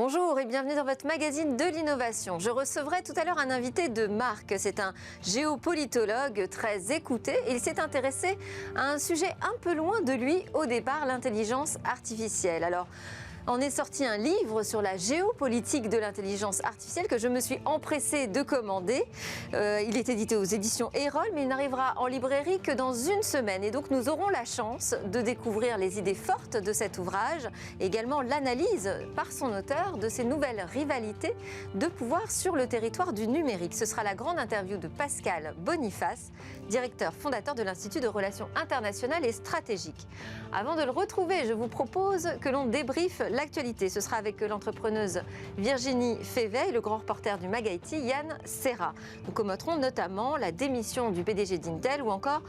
Bonjour et bienvenue dans votre magazine de l'innovation. Je recevrai tout à l'heure un invité de marque. C'est un géopolitologue très écouté. Il s'est intéressé à un sujet un peu loin de lui au départ, l'intelligence artificielle. Alors, en est sorti un livre sur la géopolitique de l'intelligence artificielle que je me suis empressée de commander. Il est édité aux éditions Erol, mais il n'arrivera en librairie que dans une semaine. Et donc nous aurons la chance de découvrir les idées fortes de cet ouvrage, également l'analyse par son auteur de ces nouvelles rivalités de pouvoir sur le territoire du numérique. Ce sera la grande interview de Pascal Boniface, directeur fondateur de l'Institut de Relations internationales et stratégiques. Avant de le retrouver, je vous propose que l'on débriefe l'actualité. Ce sera avec l'entrepreneuse Virginie Févet et le grand reporter du Mag IT, Yann Serra. Nous commenterons notamment la démission du PDG d'Intel ou encore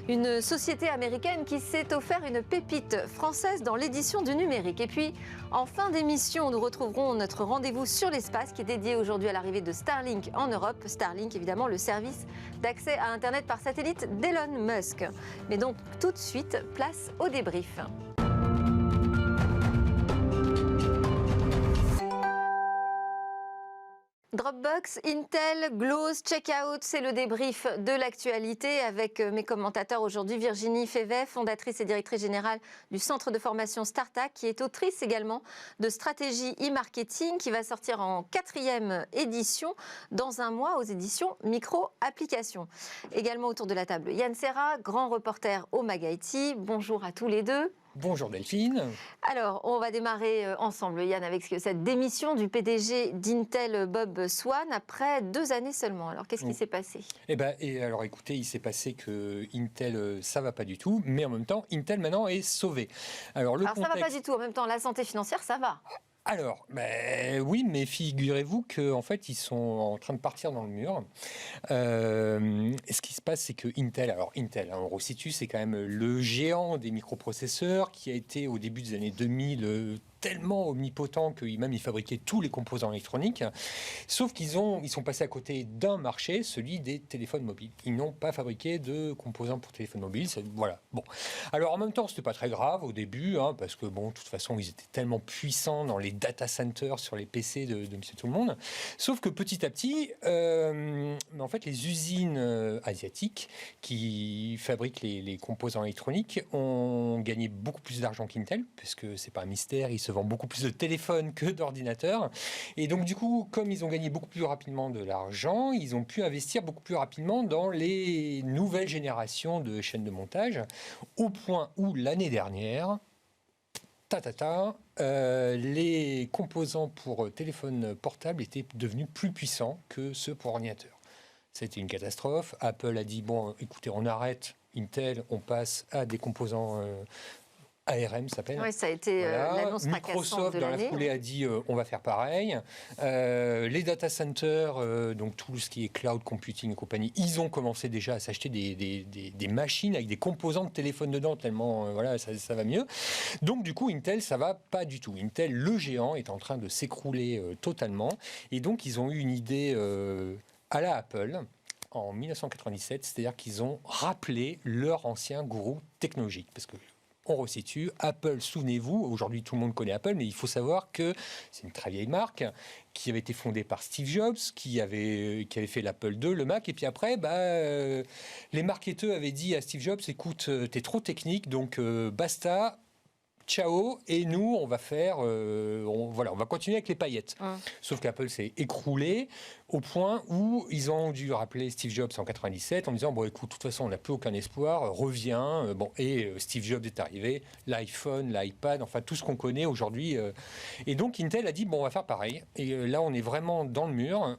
une société américaine qui s'est offert une pépite française dans l'édition du numérique. Et puis, en fin d'émission, nous retrouverons notre rendez-vous sur l'espace qui est dédié aujourd'hui à l'arrivée de Starlink en Europe. Starlink, évidemment, le service d'accès à Internet par satellite d'Elon Musk. Mais donc, tout de suite, place au débrief. Dropbox, Intel, Glose, Checkout, c'est le débrief de l'actualité avec mes commentateurs aujourd'hui. Virginie Févet, fondatrice et directrice générale du centre de formation Startac, qui est autrice également de Stratégie e-marketing, qui va sortir en 4e édition dans un mois aux éditions Micro Applications. Également autour de la table, Yann Serra, grand reporter au Mag IT. Bonjour à tous les deux. Bonjour Delphine. Alors, on va démarrer ensemble, Yann, avec cette démission du PDG d'Intel, Bob Swan, après 2 années seulement. Alors, qu'est-ce qui s'est passé ? Alors écoutez, il s'est passé que Intel, ça va pas du tout, mais en même temps, Intel maintenant est sauvé. Alors, ça va pas du tout, en même temps, la santé financière, ça va. Alors, oui, mais figurez-vous qu'en fait, ils sont en train de partir dans le mur. Ce qui se passe, c'est que Intel, on resitue, c'est quand même le géant des microprocesseurs qui a été au début des années 2000 tellement omnipotent qu'ils même ils fabriquaient tous les composants électroniques, sauf qu'ils sont passés à côté d'un marché, celui des téléphones mobiles. Ils n'ont pas fabriqué de composants pour téléphones mobiles, voilà. Bon, alors en même temps, c'était pas très grave au début, parce que bon, de toute façon, ils étaient tellement puissants dans les data centers sur les PC de Monsieur Tout le Monde, sauf que petit à petit, en fait, les usines asiatiques qui fabriquent les composants électroniques ont gagné beaucoup plus d'argent qu'Intel, parce que c'est pas un mystère, ils se vendent beaucoup plus de téléphones que d'ordinateurs. Et donc, du coup, comme ils ont gagné beaucoup plus rapidement de l'argent, ils ont pu investir beaucoup plus rapidement dans les nouvelles générations de chaînes de montage, au point où, l'année dernière, les composants pour téléphone portable étaient devenus plus puissants que ceux pour ordinateur. C'était une catastrophe. Apple a dit, bon, écoutez, on arrête Intel, on passe à des composants ARM s'appelle. Oui, ça a été l'annonce fracassante Microsoft, de dans l'année. la foulée, a dit on va faire pareil. Les data centers, donc tout ce qui est cloud computing et compagnie, ils ont commencé déjà à s'acheter des machines avec des composants de téléphone dedans, tellement ça va mieux. Donc du coup, Intel, ça va pas du tout. Intel, le géant, est en train de s'écrouler totalement. Et donc, ils ont eu une idée à la Apple en 1997, c'est-à-dire qu'ils ont rappelé leur ancien gourou technologique. Parce que on resitue, Apple, souvenez-vous, aujourd'hui tout le monde connaît Apple, mais il faut savoir que c'est une très vieille marque qui avait été fondée par Steve Jobs, qui avait fait l'Apple II, le Mac, et puis après, les marketeurs avaient dit à Steve Jobs, écoute, t'es trop technique, donc basta, ciao, et nous, on va faire, on va continuer avec les paillettes. Sauf qu'Apple s'est écroulé au point où ils ont dû rappeler Steve Jobs en 97 en disant, bon, écoute, de toute façon, on n'a plus aucun espoir, reviens. Et Steve Jobs est arrivé, l'iPhone, l'iPad, enfin, tout ce qu'on connaît aujourd'hui. Et donc, Intel a dit, bon, on va faire pareil. Et là, on est vraiment dans le mur,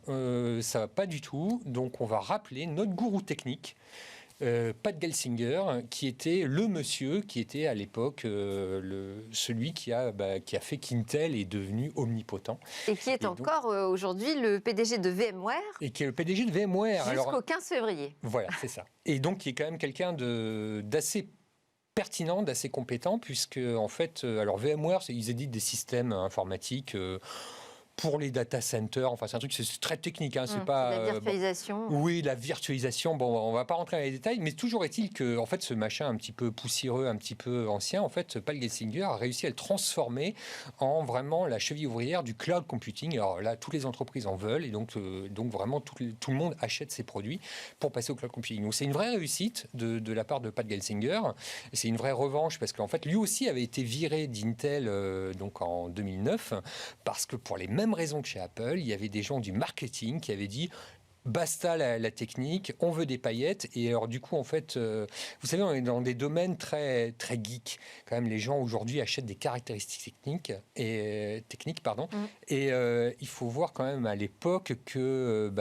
ça va pas du tout. Donc, on va rappeler notre gourou technique, Pat Gelsinger, qui était le monsieur qui était à l'époque celui qui a fait qu'Intel est devenu omnipotent. Et qui est encore aujourd'hui le PDG de VMware. Et qui est le PDG de VMware. Jusqu'au 15 février. Voilà, c'est ça. Et donc, qui est quand même quelqu'un d'assez pertinent, d'assez compétent, puisque en fait, alors VMware, ils éditent des systèmes informatiques pour les data centers. Enfin, c'est un truc, c'est très technique. Hein, c'est pas la virtualisation. oui, la virtualisation. Bon, on va pas rentrer dans les détails, mais toujours est-il que, en fait, ce machin un petit peu poussiéreux, un petit peu ancien, en fait, Paul Gelsinger a réussi à le transformer en vraiment la cheville ouvrière du cloud computing. Alors là, toutes les entreprises en veulent, et donc vraiment tout le monde achète ces produits pour passer au cloud computing. Donc c'est une vraie réussite de la part de Pat Gelsinger. C'est une vraie revanche parce qu'en fait, lui aussi avait été viré d'Intel donc en 2009 parce que pour les mêmes raisons que chez Apple, il y avait des gens du marketing qui avaient dit basta la technique, on veut des paillettes. Et alors du coup, en fait, vous savez, on est dans des domaines très, très geeks. Quand même, les gens aujourd'hui achètent des caractéristiques techniques. Et il faut voir quand même à l'époque que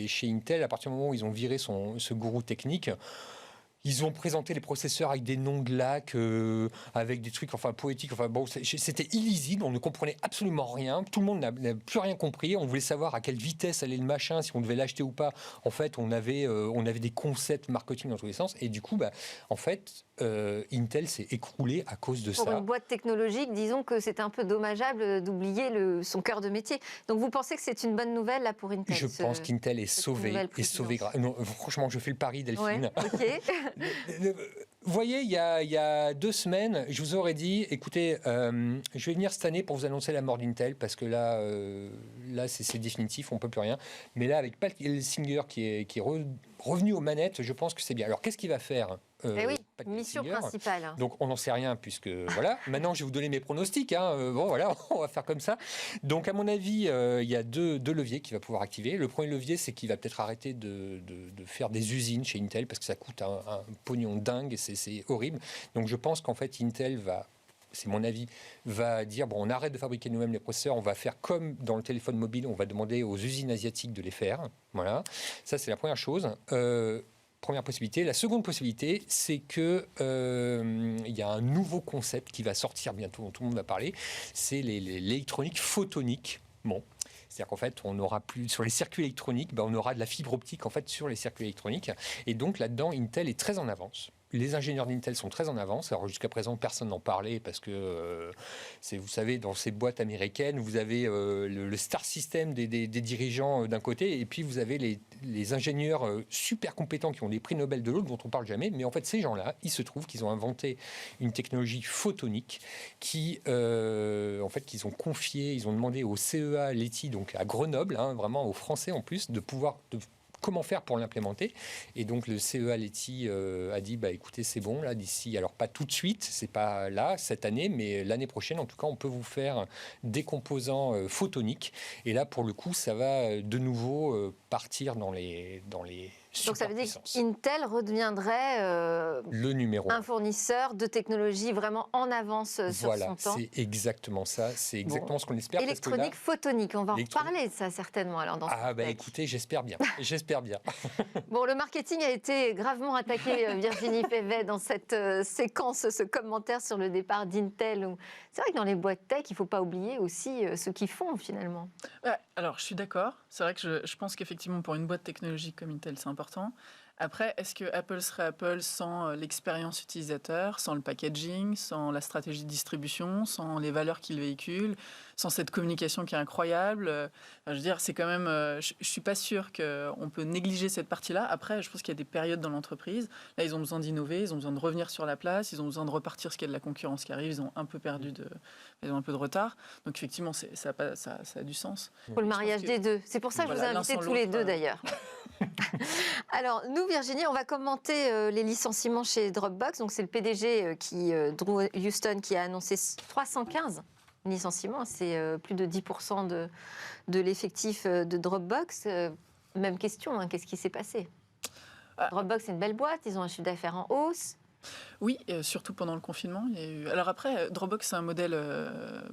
chez Intel, à partir du moment où ils ont viré ce gourou technique, ils ont présenté les processeurs avec des noms de lacs, avec des trucs poétiques. Enfin, bon, c'était illisible, on ne comprenait absolument rien. Tout le monde n'a plus rien compris. On voulait savoir à quelle vitesse allait le machin, si on devait l'acheter ou pas. En fait, on avait des concepts marketing dans tous les sens. Et du coup, en fait, Intel s'est écroulé à cause de ça. Pour une boîte technologique, disons que c'est un peu dommageable d'oublier son cœur de métier. Donc vous pensez que c'est une bonne nouvelle là pour Intel? Je pense qu'Intel est sauvé. Non, franchement, je fais le pari, Delphine. Ouais, ok. Vous voyez, il y a 2 semaines, je vous aurais dit, écoutez, je vais venir cette année pour vous annoncer la mort d'Intel, parce que là c'est définitif, on ne peut plus rien. Mais là, avec Pat Gelsinger qui est revenu aux manettes, je pense que c'est bien. Alors, qu'est-ce qu'il va faire Pat mission Gelsinger principale. Donc, on n'en sait rien, puisque voilà. Maintenant, je vais vous donner mes pronostics. Bon, voilà, on va faire comme ça. Donc, à mon avis, il y a deux leviers qu'il va pouvoir activer. Le premier levier, c'est qu'il va peut-être arrêter de faire des usines chez Intel, parce que ça coûte un pognon dingue, c'est horrible. Donc, je pense qu'en fait, Intel c'est mon avis, va dire, bon, on arrête de fabriquer nous-mêmes les processeurs, on va faire comme dans le téléphone mobile, on va demander aux usines asiatiques de les faire. Voilà, ça c'est la première chose. Première possibilité. La seconde possibilité, c'est que il y a un nouveau concept qui va sortir bientôt, dont tout le monde va parler, c'est l'électronique photonique. Bon. C'est-à-dire qu'en fait, on n'aura plus sur les circuits électroniques, on aura de la fibre optique en fait sur les circuits électroniques. Et donc là-dedans, Intel est très en avance. Les ingénieurs d'Intel sont très en avance. Alors jusqu'à présent, personne n'en parlait parce que, vous savez, dans ces boîtes américaines, vous avez le star system des dirigeants d'un côté, et puis vous avez les ingénieurs super compétents qui ont des prix Nobel de l'autre, dont on ne parle jamais. Mais en fait, ces gens-là, il se trouve qu'ils ont inventé une technologie photonique qu'ils ont confiée, ils ont demandé au CEA Leti, donc à Grenoble, vraiment aux Français en plus, de comment faire pour l'implémenter. Et donc le CEA Leti a dit écoutez, c'est bon là d'ici, alors pas tout de suite, c'est pas là cette année, mais l'année prochaine en tout cas, on peut vous faire des composants photoniques. Et là pour le coup, ça va de nouveau partir dans les donc ça veut dire qu'Intel redeviendrait le numéro un fournisseur de technologie vraiment en avance sur son temps. Voilà, c'est exactement ça, c'est exactement ce qu'on espère. Électronique photonique, on va en reparler de ça certainement alors dans écoutez, j'espère bien. Bon, le marketing a été gravement attaqué, Virginie Feyvet, dans cette séquence, ce commentaire sur le départ d'Intel. C'est vrai que dans les boîtes tech, il ne faut pas oublier aussi ce qu'ils font finalement. Ouais, alors je suis d'accord, c'est vrai que je pense qu'effectivement pour une boîte technologique comme Intel, c'est important. Après, est-ce que Apple serait Apple sans l'expérience utilisateur, sans le packaging, sans la stratégie de distribution, sans les valeurs qu'il véhicule, sans cette communication qui est incroyable? Je veux dire, c'est quand même... je ne suis pas sûre qu'on peut négliger cette partie-là. Après, je pense qu'il y a des périodes dans l'entreprise. Là, ils ont besoin d'innover, ils ont besoin de revenir sur la place, ils ont besoin de repartir parce qu'il y a de la concurrence qui arrive, ils ont un peu ils ont un peu de retard. Donc effectivement, ça a du sens. Pour le mariage des deux. C'est pour ça que je vous ai invités tous les deux d'ailleurs. Alors, nous, Virginie, on va commenter les licenciements chez Dropbox. Donc, c'est le PDG, Drew Houston, qui a annoncé 315 licenciements. C'est plus de 10% de l'effectif de Dropbox. Même question, qu'est-ce qui s'est passé? Dropbox, c'est une belle boîte. Ils ont un chiffre d'affaires en hausse. Oui, surtout pendant le confinement. Alors après, Dropbox, c'est un modèle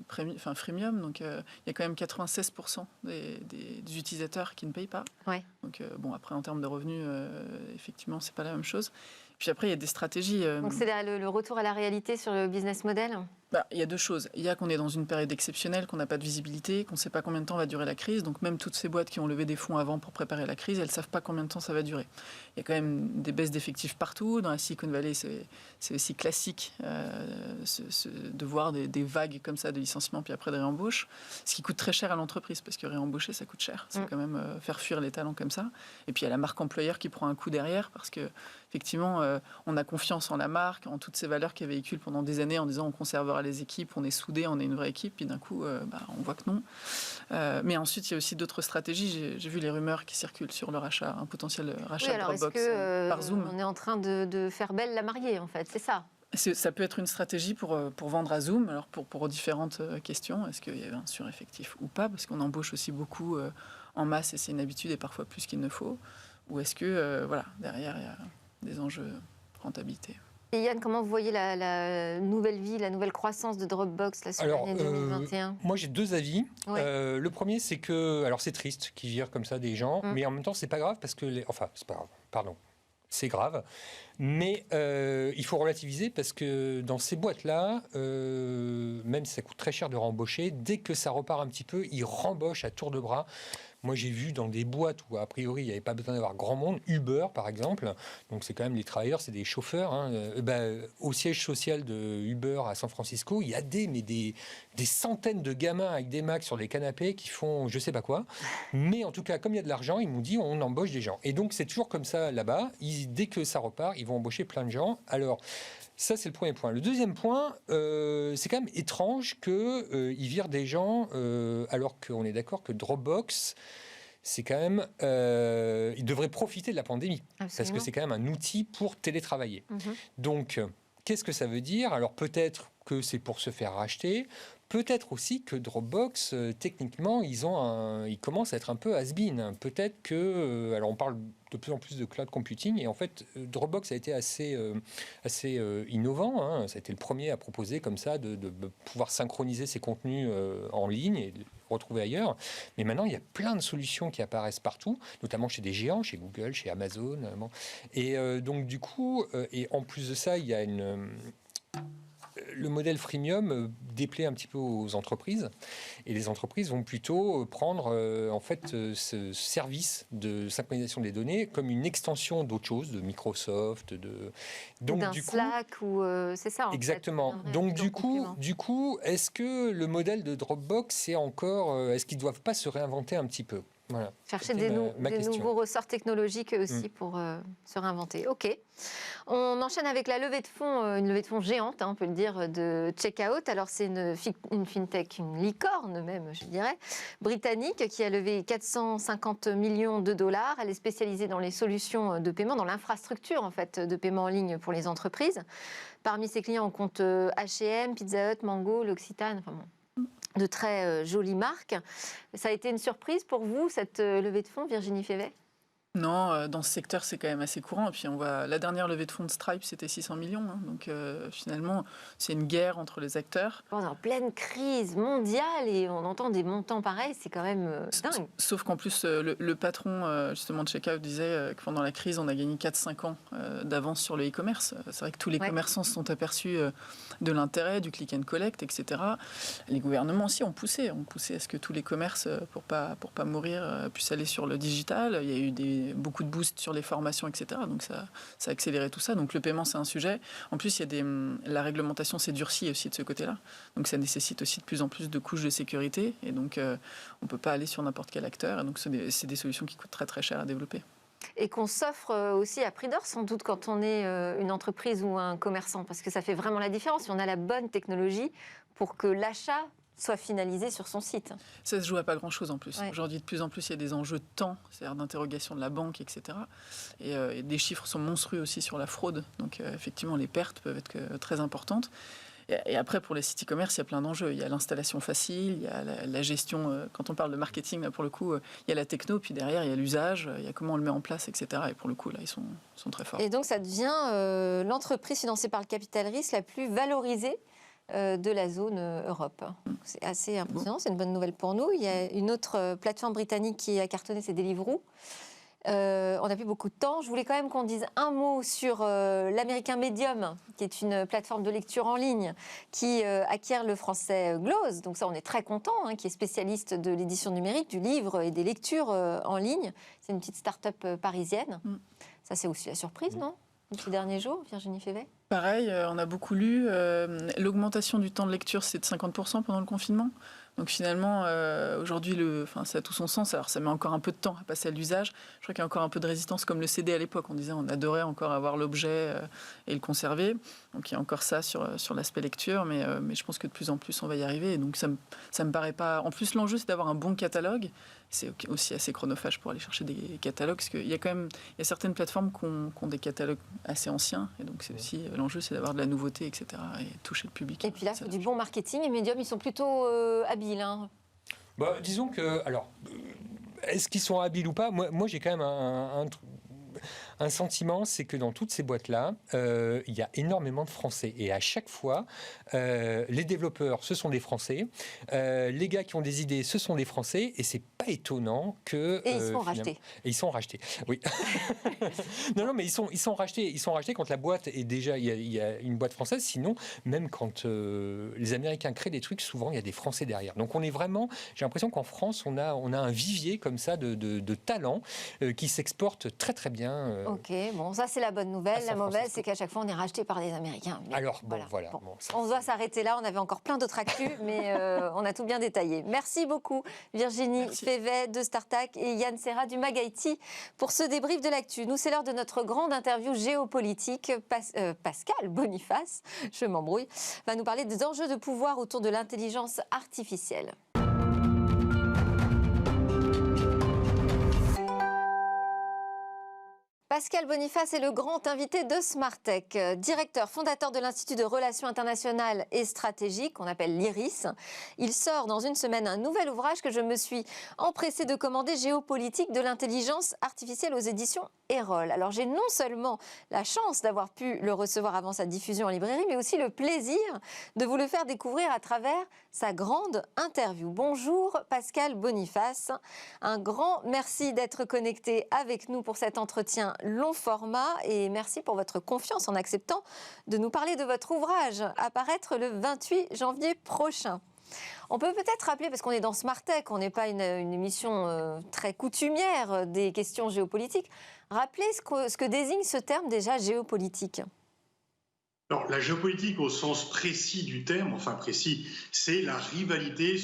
freemium, donc il y a quand même 96% des utilisateurs qui ne payent pas. Ouais. Donc après, en termes de revenus, effectivement, c'est pas la même chose. Puis après, il y a des stratégies... Donc c'est le retour à la réalité sur le business model? Il y a deux choses. Il y a qu'on est dans une période exceptionnelle, qu'on n'a pas de visibilité, qu'on ne sait pas combien de temps va durer la crise. Donc même toutes ces boîtes qui ont levé des fonds avant pour préparer la crise, elles ne savent pas combien de temps ça va durer. Il y a quand même des baisses d'effectifs partout. Dans la Silicon Valley, c'est aussi classique de voir des vagues comme ça de licenciements, puis après des réembauches. Ce qui coûte très cher à l'entreprise, parce que réembaucher, ça coûte cher. C'est quand même faire fuir les talents comme ça. Et puis il y a la marque employeur qui prend un coup derrière, parce que effectivement, on a confiance en la marque, en toutes ces valeurs qu'elle véhicule pendant des années en disant on conservera les équipes, on est soudés, on est une vraie équipe, puis d'un coup, on voit que non. Mais ensuite, il y a aussi d'autres stratégies. J'ai vu les rumeurs qui circulent sur le rachat, un potentiel rachat de Dropbox par Zoom. On est en train de faire belle la mariée, en fait, c'est ça? Ça peut être une stratégie pour vendre à Zoom, alors pour différentes questions. Est-ce qu'il y avait un sureffectif ou pas? Parce qu'on embauche aussi beaucoup en masse et c'est une habitude et parfois plus qu'il ne faut. Ou est-ce que, derrière, il y a des enjeux rentabilité? Et Yann, comment vous voyez la nouvelle vie, la nouvelle croissance de Dropbox là, sur l'année 2021? Moi, j'ai deux avis. Ouais. Le premier, c'est que... Alors, c'est triste qu'ils virent comme ça des gens, mais en même temps, c'est pas grave parce que... Enfin, c'est pas grave, pardon. C'est grave. Mais il faut relativiser parce que dans ces boîtes-là, même si ça coûte très cher de rembaucher, dès que ça repart un petit peu, ils rembauchent à tour de bras. Moi, j'ai vu dans des boîtes où, a priori, il n'y avait pas besoin d'avoir grand monde, Uber, par exemple, donc c'est quand même les travailleurs, c'est des chauffeurs. Au siège social de Uber à San Francisco, il y a des centaines de gamins avec des Macs sur des canapés qui font je sais pas quoi. Mais en tout cas, comme il y a de l'argent, ils m'ont dit on embauche des gens. Et donc, c'est toujours comme ça là-bas. Dès que ça repart, ils vont embaucher plein de gens. Alors, ça, c'est le premier point. Le deuxième point, c'est quand même étrange qu'ils virent des gens, alors qu'on est d'accord que Dropbox, c'est quand même... ils devraient profiter de la pandémie. Absolument. Parce que c'est quand même un outil pour télétravailler. Donc, qu'est-ce que ça veut dire? Alors, peut-être que c'est pour se faire racheter. Peut-être aussi que Dropbox, techniquement, ils commencent à être un peu has-been. Peut-être que... alors, on parle de plus en plus de cloud computing. Et en fait, Dropbox a été assez innovant. Hein. Ça a été le premier à proposer comme ça de pouvoir synchroniser ses contenus en ligne et de les retrouver ailleurs. Mais maintenant, il y a plein de solutions qui apparaissent partout, notamment chez des géants, chez Google, chez Amazon. Et donc, du coup, et en plus de ça, il y a le modèle freemium déplaît un petit peu aux entreprises et les entreprises vont plutôt prendre ce service de synchronisation des données comme une extension d'autre chose, de Microsoft, d'un Slack ou c'est ça. Exactement. En fait, donc du coup, est-ce que le modèle de Dropbox c'est encore, est-ce qu'ils doivent pas se réinventer un petit peu? Voilà. Chercher des nouveaux ressorts technologiques aussi pour se réinventer. Ok. On enchaîne avec la levée de fonds, une levée de fonds géante, on peut le dire, de Checkout. Alors c'est une fintech, une licorne même, je dirais, britannique qui a levé 450 millions de dollars. Elle est spécialisée dans les solutions de paiement, dans l'infrastructure en fait de paiement en ligne pour les entreprises. Parmi ses clients, on compte H&M, Pizza Hut, Mango, l'Occitane, enfin bon. De très jolies marques. Ça a été une surprise pour vous, cette levée de fonds, Virginie Févet? Non, dans ce secteur, c'est quand même assez courant. Et puis, la dernière levée de fonds de Stripe, c'était 600 millions. Hein. Donc, finalement, c'est une guerre entre les acteurs. On est en pleine crise mondiale et on entend des montants pareils, c'est quand même dingue. Sauf qu'en plus, le patron, justement, de Checkout disait que pendant la crise, on a gagné 4-5 ans d'avance sur le e-commerce. C'est vrai que tous les commerçants se sont aperçus de l'intérêt du click and collect, etc. Les gouvernements aussi ont poussé à ce que tous les commerces, pour pas mourir, puissent aller sur le digital. Il y a eu beaucoup de boosts sur les formations, etc. Donc ça a accéléré tout ça. Donc le paiement, c'est un sujet. En plus, la réglementation s'est durcie aussi de ce côté-là. Donc ça nécessite aussi de plus en plus de couches de sécurité. Et donc on ne peut pas aller sur n'importe quel acteur. Et donc c'est des solutions qui coûtent très très cher à développer. Et qu'on s'offre aussi à prix d'or, sans doute, quand on est une entreprise ou un commerçant. Parce que ça fait vraiment la différence. Si on a la bonne technologie pour que l'achat soit finalisé sur son site. Ça se joue à pas grand-chose en plus. Ouais. Aujourd'hui, de plus en plus, il y a des enjeux de temps, c'est-à-dire d'interrogation de la banque, etc. Et des chiffres sont monstrueux aussi sur la fraude. Donc, effectivement, les pertes peuvent être très importantes. Et après, pour les sites e-commerce, il y a plein d'enjeux. Il y a l'installation facile, il y a la gestion. Quand on parle de marketing, là, pour le coup, il y a la techno, puis derrière, il y a l'usage, il y a comment on le met en place, etc. Et pour le coup, là, ils sont très forts. Et donc, ça devient l'entreprise financée par le capital risque la plus valorisée de la zone Europe. C'est assez impressionnant, c'est une bonne nouvelle pour nous. Il y a une autre plateforme britannique qui a cartonné, c'est Deliveroo. On n'a plus beaucoup de temps. Je voulais quand même qu'on dise un mot sur l'américain Medium, qui est une plateforme de lecture en ligne qui acquiert le français Glose. Donc ça, on est très content, qui est spécialiste de l'édition numérique, du livre et des lectures en ligne. C'est une petite start-up parisienne. Ça, c'est aussi la surprise, non ? Ces derniers jours, Virginie Févet ? Pareil, on a beaucoup lu. L'augmentation du temps de lecture, c'est de 50% pendant le confinement. Donc finalement, aujourd'hui, ça a tout son sens. Alors ça met encore un peu de temps à passer à l'usage. Je crois qu'il y a encore un peu de résistance, comme le CD à l'époque. On disait on adorait encore avoir l'objet et le conserver. Donc il y a encore ça sur l'aspect lecture, mais je pense que de plus en plus on va y arriver. Et donc ça me paraît pas. En plus, l'enjeu, c'est d'avoir un bon catalogue. C'est aussi assez chronophage pour aller chercher des catalogues, parce qu'il y a quand même certaines plateformes qui ont des catalogues assez anciens. Et donc c'est aussi l'enjeu, c'est d'avoir de la nouveauté, etc. et toucher le public. Et puis là, c'est du bon marketing. Et Medium, ils sont plutôt habiles. Disons que, alors, est-ce qu'ils sont habiles ou pas ? Moi, j'ai quand même un sentiment, c'est que dans toutes ces boîtes-là, il y a énormément de Français. Et à chaque fois, les développeurs, ce sont des Français. Les gars qui ont des idées, ce sont des Français. Et c'est pas étonnant que... Et ils sont rachetés. Et ils sont rachetés, oui. non, mais ils sont rachetés. Ils sont rachetés quand la boîte est déjà... Il y a une boîte française. Sinon, même quand les Américains créent des trucs, souvent, il y a des Français derrière. Donc on est vraiment... J'ai l'impression qu'en France, on a un vivier comme ça de talents qui s'exportent très, très bien. Ok, bon, ça c'est la bonne nouvelle. La mauvaise, c'est qu'à chaque fois on est racheté par des Américains. Mais alors, voilà. Bon, on doit s'arrêter là, on avait encore plein d'autres actus, mais on a tout bien détaillé. Merci beaucoup Virginie Févet de Startac et Yann Serra du Mag IT pour ce débrief de l'actu. Nous, c'est l'heure de notre grande interview géopolitique. Pascal Boniface, je m'embrouille, va nous parler des enjeux de pouvoir autour de l'intelligence artificielle. Pascal Boniface est le grand invité de Smartech, directeur fondateur de l'Institut de Relations internationales et stratégiques, qu'on appelle l'IRIS. Il sort dans une semaine un nouvel ouvrage que je me suis empressée de commander, Géopolitique de l'intelligence artificielle aux éditions Erol. Alors j'ai non seulement la chance d'avoir pu le recevoir avant sa diffusion en librairie, mais aussi le plaisir de vous le faire découvrir à travers sa grande interview. Bonjour Pascal Boniface, un grand merci d'être connecté avec nous pour cet entretien long format et merci pour votre confiance en acceptant de nous parler de votre ouvrage à paraître le 28 janvier prochain. On peut peut-être rappeler, parce qu'on est dans Smartech, on n'est pas une émission très coutumière des questions géopolitiques, rappeler ce que désigne ce terme déjà géopolitique. Alors, la géopolitique au sens précis du terme, enfin précis, c'est la rivalité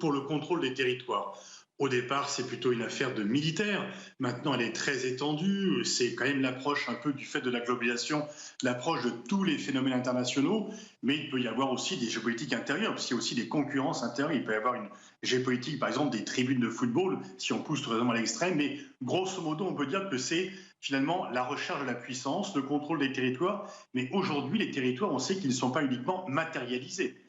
pour le contrôle des territoires. Au départ, c'est plutôt une affaire de militaires. Maintenant, elle est très étendue. C'est quand même l'approche un peu du fait de la globalisation, l'approche de tous les phénomènes internationaux. Mais il peut y avoir aussi des géopolitiques intérieures, parce qu'il y a aussi des concurrences intérieures. Il peut y avoir une géopolitique, par exemple, des tribunes de football, si on pousse vraiment à l'extrême. Mais grosso modo, on peut dire que c'est finalement la recherche de la puissance, le contrôle des territoires. Mais aujourd'hui, les territoires, on sait qu'ils ne sont pas uniquement matérialisés.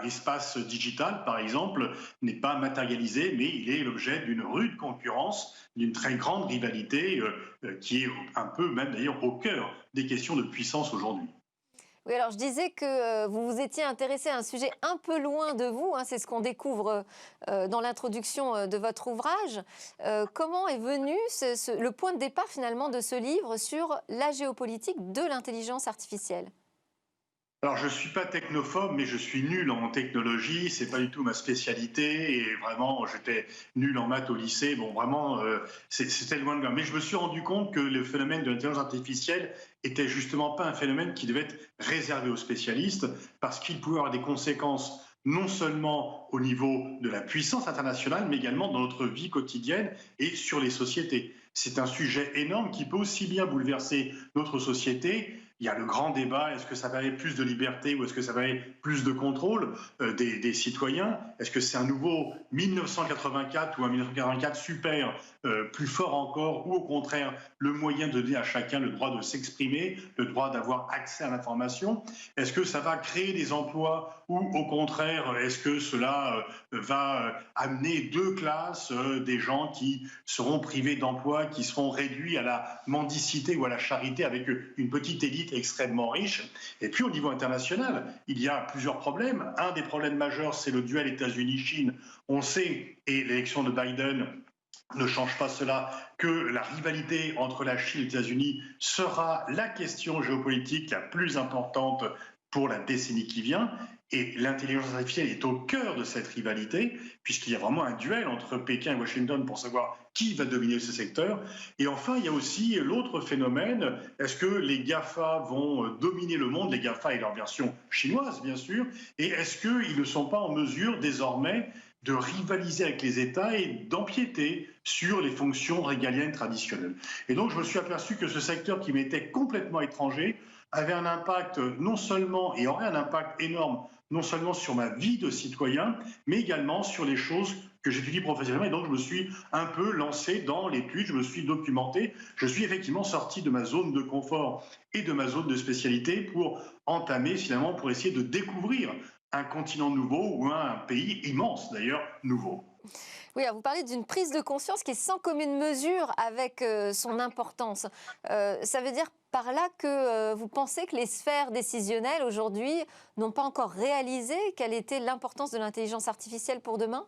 L'espace digital, par exemple, n'est pas matérialisé, mais il est l'objet d'une rude concurrence, d'une très grande rivalité qui est un peu même d'ailleurs au cœur des questions de puissance aujourd'hui. Oui, alors je disais que vous vous étiez intéressé à un sujet un peu loin de vous, c'est ce qu'on découvre dans l'introduction de votre ouvrage. Comment est venu le point de départ finalement de ce livre sur la géopolitique de l'intelligence artificielle ? Alors, je ne suis pas technophobe, mais je suis nul en technologie. Ce n'est pas du tout ma spécialité. Et vraiment, j'étais nul en maths au lycée. Bon, vraiment, c'était loin de là. Mais je me suis rendu compte que le phénomène de l'intelligence artificielle était justement pas un phénomène qui devait être réservé aux spécialistes, parce qu'il pouvait avoir des conséquences non seulement au niveau de la puissance internationale, mais également dans notre vie quotidienne et sur les sociétés. C'est un sujet énorme qui peut aussi bien bouleverser notre société. Il y a le grand débat, est-ce que ça va aller plus de liberté ou est-ce que ça va aller plus de contrôle des citoyens ? Est-ce que c'est un nouveau 1984 ou un 1984 super, plus fort encore, ou au contraire le moyen de donner à chacun le droit de s'exprimer, le droit d'avoir accès à l'information ? Est-ce que ça va créer des emplois ou au contraire, est-ce que cela va amener deux classes, des gens qui seront privés d'emploi, qui seront réduits à la mendicité ou à la charité avec une petite élite extrêmement riche? Et puis au niveau international, il y a plusieurs problèmes. Un des problèmes majeurs, c'est le duel États-Unis-Chine. On sait, et l'élection de Biden ne change pas cela que la rivalité entre la Chine et les États-Unis sera la question géopolitique la plus importante pour la décennie qui vient. Et l'intelligence artificielle est au cœur de cette rivalité, puisqu'il y a vraiment un duel entre Pékin et Washington pour savoir qui va dominer ce secteur. Et enfin, il y a aussi l'autre phénomène, est-ce que les GAFA vont dominer le monde, les GAFA et leur version chinoise, bien sûr, et est-ce qu'ils ne sont pas en mesure désormais de rivaliser avec les États et d'empiéter sur les fonctions régaliennes traditionnelles. Et donc, je me suis aperçu que ce secteur qui m'était complètement étranger avait un impact non seulement, et aurait un impact énorme, non seulement sur ma vie de citoyen, mais également sur les choses que j'étudie professionnellement. Et donc, je me suis un peu lancé dans l'étude, je me suis documenté. Je suis effectivement sorti de ma zone de confort et de ma zone de spécialité pour entamer, finalement, pour essayer de découvrir un continent nouveau ou un pays immense, d'ailleurs, nouveau. Oui, alors vous parlez d'une prise de conscience qui est sans commune mesure avec son importance. Ça veut dire par là que vous pensez que les sphères décisionnelles aujourd'hui n'ont pas encore réalisé quelle était l'importance de l'intelligence artificielle pour demain ?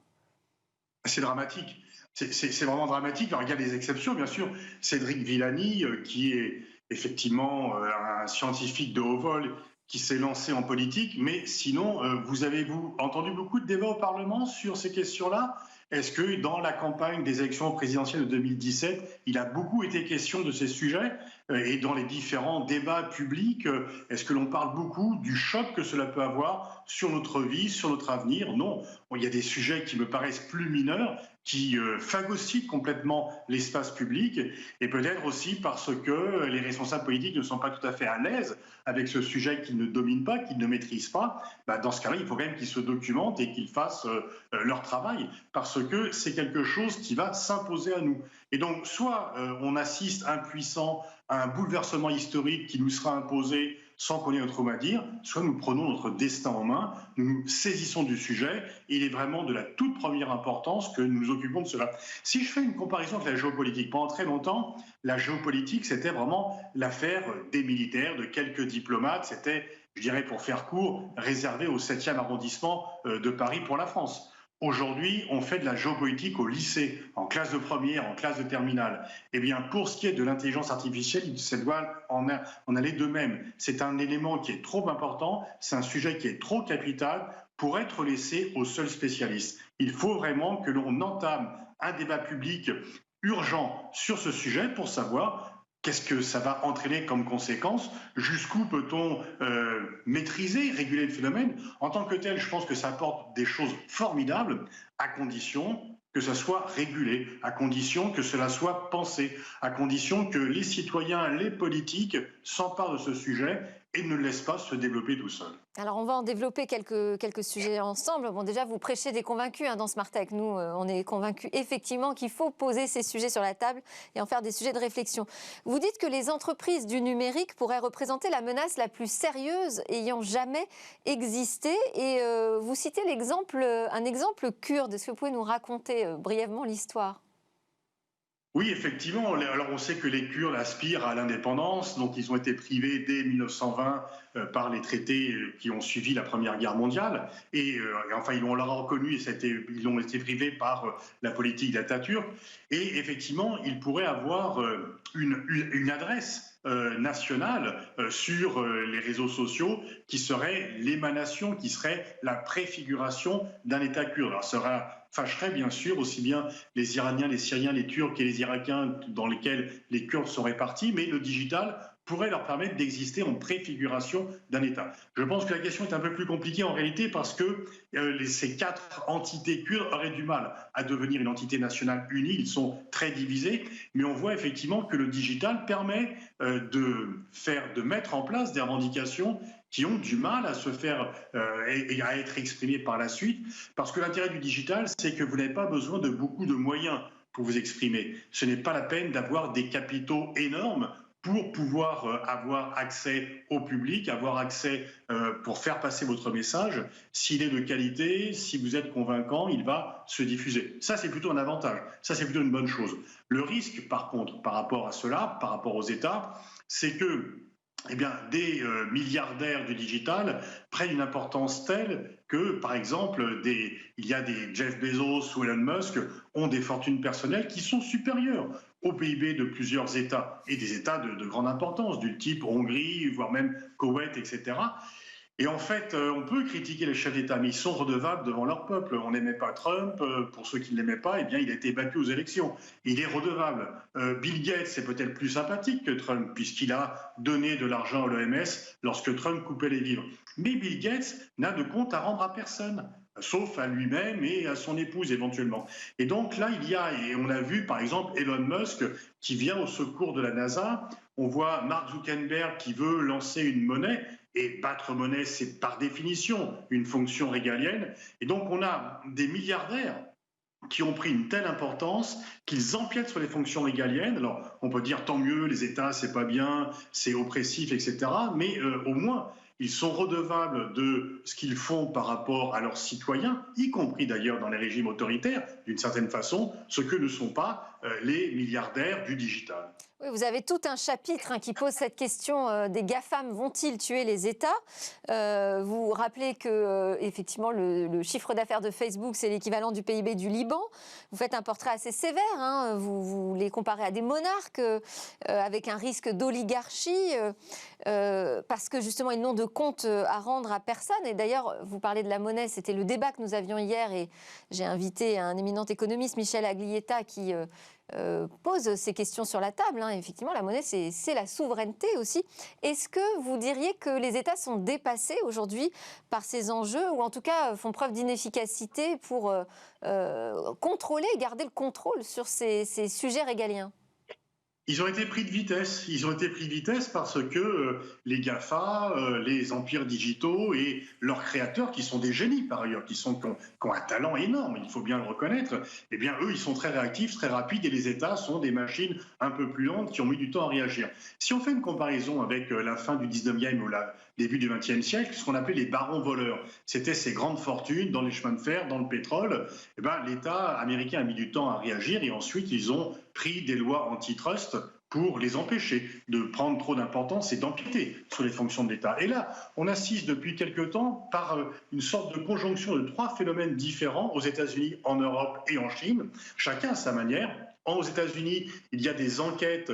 C'est dramatique. C'est vraiment dramatique. Alors, il y a des exceptions, bien sûr. Cédric Villani, qui est effectivement un scientifique de haut vol, qui s'est lancé en politique, mais sinon, vous avez-vous entendu beaucoup de débats au Parlement sur ces questions-là ? Est-ce que dans la campagne des élections présidentielles de 2017, il a beaucoup été question de ces sujets ? Et dans les différents débats publics, est-ce que l'on parle beaucoup du choc que cela peut avoir sur notre vie, sur notre avenir ? Non. Bon, il y a des sujets qui me paraissent plus mineurs, qui phagocytent complètement l'espace public, et peut-être aussi parce que les responsables politiques ne sont pas tout à fait à l'aise avec ce sujet qu'ils ne dominent pas, qu'ils ne maîtrisent pas. Dans ce cas-là, il faut quand même qu'ils se documentent et qu'ils fassent leur travail, parce que c'est quelque chose qui va s'imposer à nous. Et donc, soit on assiste impuissant à un bouleversement historique qui nous sera imposé sans qu'on ait notre mot à dire, soit nous prenons notre destin en main, nous nous saisissons du sujet, et il est vraiment de la toute première importance que nous nous occupons de cela. Si je fais une comparaison avec la géopolitique, pendant très longtemps, la géopolitique, c'était vraiment l'affaire des militaires, de quelques diplomates, c'était, je dirais pour faire court, réservé au 7e arrondissement de Paris pour la France. Aujourd'hui, on fait de la géopolitique au lycée, en classe de première, en classe de terminale. Eh bien, pour ce qui est de l'intelligence artificielle, ça doit en aller de même. C'est un élément qui est trop important, c'est un sujet qui est trop capital pour être laissé aux seuls spécialistes. Il faut vraiment que l'on entame un débat public urgent sur ce sujet pour savoir qu'est-ce que ça va entraîner comme conséquence? Jusqu'où peut-on maîtriser, réguler le phénomène? En tant que tel, je pense que ça apporte des choses formidables, à condition que ça soit régulé, à condition que cela soit pensé, à condition que les citoyens, les politiques s'emparent de ce sujet et ne le laissent pas se développer tout seul. Alors, on va en développer quelques sujets ensemble. Bon, déjà, vous prêchez des convaincus dans Smart Tech. Nous, on est convaincus effectivement qu'il faut poser ces sujets sur la table et en faire des sujets de réflexion. Vous dites que les entreprises du numérique pourraient représenter la menace la plus sérieuse ayant jamais existé. Et vous citez un exemple kurde. Est-ce que vous pouvez nous raconter brièvement l'histoire ? Oui, effectivement. Alors, on sait que les Kurdes aspirent à l'indépendance. Donc, ils ont été privés dès 1920 par les traités qui ont suivi la Première Guerre mondiale. Et enfin, on leur a reconnu et ils ont été privés par la politique d'Atatürk. Et effectivement, ils pourraient avoir une adresse nationale sur les réseaux sociaux qui serait l'émanation, qui serait la préfiguration d'un État kurde. Alors, ça fâcherait bien sûr aussi bien les Iraniens, les Syriens, les Turcs et les Irakiens dans lesquels les Kurdes sont répartis, mais le digital pourrait leur permettre d'exister en préfiguration d'un État. Je pense que la question est un peu plus compliquée en réalité parce que ces 4 entités kurdes auraient du mal à devenir une entité nationale unie. Ils sont très divisés, mais on voit effectivement que le digital permet de mettre en place des revendications qui ont du mal à se faire et à être exprimées par la suite, parce que l'intérêt du digital, c'est que vous n'avez pas besoin de beaucoup de moyens pour vous exprimer. Ce n'est pas la peine d'avoir des capitaux énormes pour pouvoir avoir accès au public, avoir accès pour faire passer votre message. S'il est de qualité, si vous êtes convaincant, il va se diffuser. Ça, c'est plutôt un avantage. Ça, c'est plutôt une bonne chose. Le risque, par contre, par rapport à cela, par rapport aux États, c'est que eh bien, des milliardaires du digital prennent une importance telle que, par exemple, il y a des Jeff Bezos ou Elon Musk ont des fortunes personnelles qui sont supérieures au PIB de plusieurs États, et des États de grande importance, du type Hongrie, voire même Koweït, etc. Et en fait, on peut critiquer les chefs d'État, mais ils sont redevables devant leur peuple. On n'aimait pas Trump. Pour ceux qui ne l'aimaient pas, eh bien, il a été battu aux élections. Il est redevable. Bill Gates, c'est peut-être plus sympathique que Trump, puisqu'il a donné de l'argent à l'OMS lorsque Trump coupait les vivres. Mais Bill Gates n'a de compte à rendre à personne, sauf à lui-même et à son épouse éventuellement. Et donc là, et on a vu par exemple Elon Musk qui vient au secours de la NASA. On voit Mark Zuckerberg qui veut lancer une monnaie. Et battre monnaie, c'est par définition une fonction régalienne. Et donc on a des milliardaires qui ont pris une telle importance qu'ils empiètent sur les fonctions régaliennes. Alors on peut dire tant mieux, les États c'est pas bien, c'est oppressif, etc. Mais au moins ils sont redevables de ce qu'ils font par rapport à leurs citoyens, y compris d'ailleurs dans les régimes autoritaires, d'une certaine façon, ce que ne sont pas les milliardaires du digital. Oui, vous avez tout un chapitre qui pose cette question des GAFAM vont-ils tuer les États Vous rappelez que effectivement le chiffre d'affaires de Facebook c'est l'équivalent du PIB du Liban. Vous faites un portrait assez sévère, vous les comparez à des monarques avec un risque d'oligarchie parce que justement ils n'ont de compte à rendre à personne. Et d'ailleurs, vous parlez de la monnaie, c'était le débat que nous avions hier et j'ai invité un éminent économiste, Michel Aglietta, qui pose ces questions sur la table. Effectivement, la monnaie, c'est la souveraineté aussi. Est-ce que vous diriez que les États sont dépassés aujourd'hui par ces enjeux ou en tout cas font preuve d'inefficacité pour contrôler, garder le contrôle sur ces sujets régaliens ? Ils ont été pris de vitesse. Ils ont été pris de vitesse parce que les GAFA, les empires digitaux et leurs créateurs, qui sont des génies par ailleurs, qui ont un talent énorme, il faut bien le reconnaître, eh bien eux, ils sont très réactifs, très rapides et les États sont des machines un peu plus lentes qui ont mis du temps à réagir. Si on fait une comparaison avec la fin du 19e ou le début du 20e siècle, ce qu'on appelait les barons voleurs, c'était ces grandes fortunes dans les chemins de fer, dans le pétrole, eh bien, l'État américain a mis du temps à réagir et ensuite ils ont pris des lois antitrust pour les empêcher de prendre trop d'importance et d'empiéter sur les fonctions de l'État. Et là, on assiste depuis quelque temps par une sorte de conjonction de trois phénomènes différents aux États-Unis, en Europe et en Chine, chacun à sa manière. Aux États-Unis, il y a des enquêtes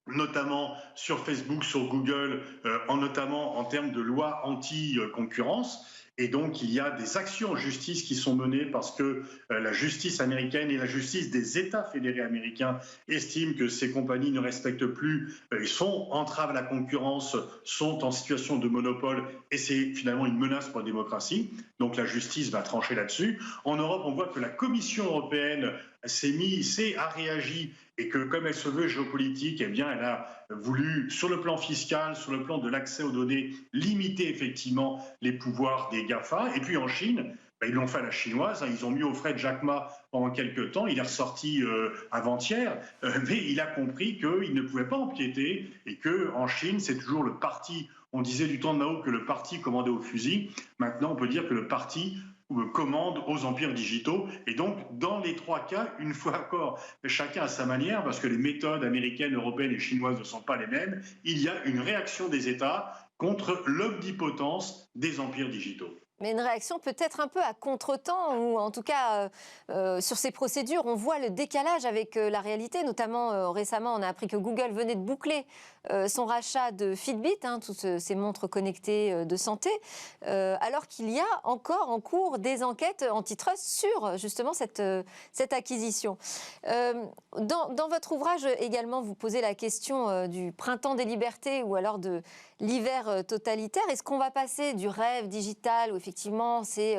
notamment sur Facebook, sur Google, notamment en termes de lois anti-concurrence. Et donc, il y a des actions en justice qui sont menées parce que la justice américaine et la justice des États fédérés américains estiment que ces compagnies ne respectent plus, entravent la concurrence, sont en situation de monopole et c'est finalement une menace pour la démocratie. Donc, la justice va trancher là-dessus. En Europe, on voit que la Commission européenne a réagi et que comme elle se veut géopolitique, eh bien, elle a voulu, sur le plan fiscal, sur le plan de l'accès aux données, limiter effectivement les pouvoirs des GAFA. Et puis en Chine, ils l'ont fait à la chinoise, ils ont mis au frais Jack Ma pendant quelques temps, il est ressorti avant-hier, mais il a compris qu'il ne pouvait pas empiéter et qu'en Chine, c'est toujours le parti, on disait du temps de Mao que le parti commandait au fusil, maintenant on peut dire que le parti commande aux empires digitaux. Et donc, dans les trois cas, une fois encore, chacun à sa manière, parce que les méthodes américaines, européennes et chinoises ne sont pas les mêmes, il y a une réaction des États contre l'omnipotence des empires digitaux. Mais une réaction peut-être un peu à contre-temps, ou en tout cas sur ces procédures, on voit le décalage avec la réalité. Notamment récemment, on a appris que Google venait de boucler son rachat de Fitbit, toutes ces montres connectées de santé, alors qu'il y a encore en cours des enquêtes antitrust sur justement cette acquisition. Dans votre ouvrage également, vous posez la question du printemps des libertés ou alors de l'hiver totalitaire. Est-ce qu'on va passer du rêve digital où effectivement c'est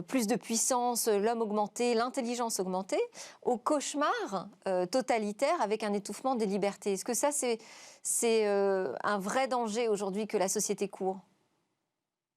plus de puissance, l'homme augmenté, l'intelligence augmentée, au cauchemar totalitaire avec un étouffement des libertés? Est-ce que ça c'est un vrai danger aujourd'hui que la société court?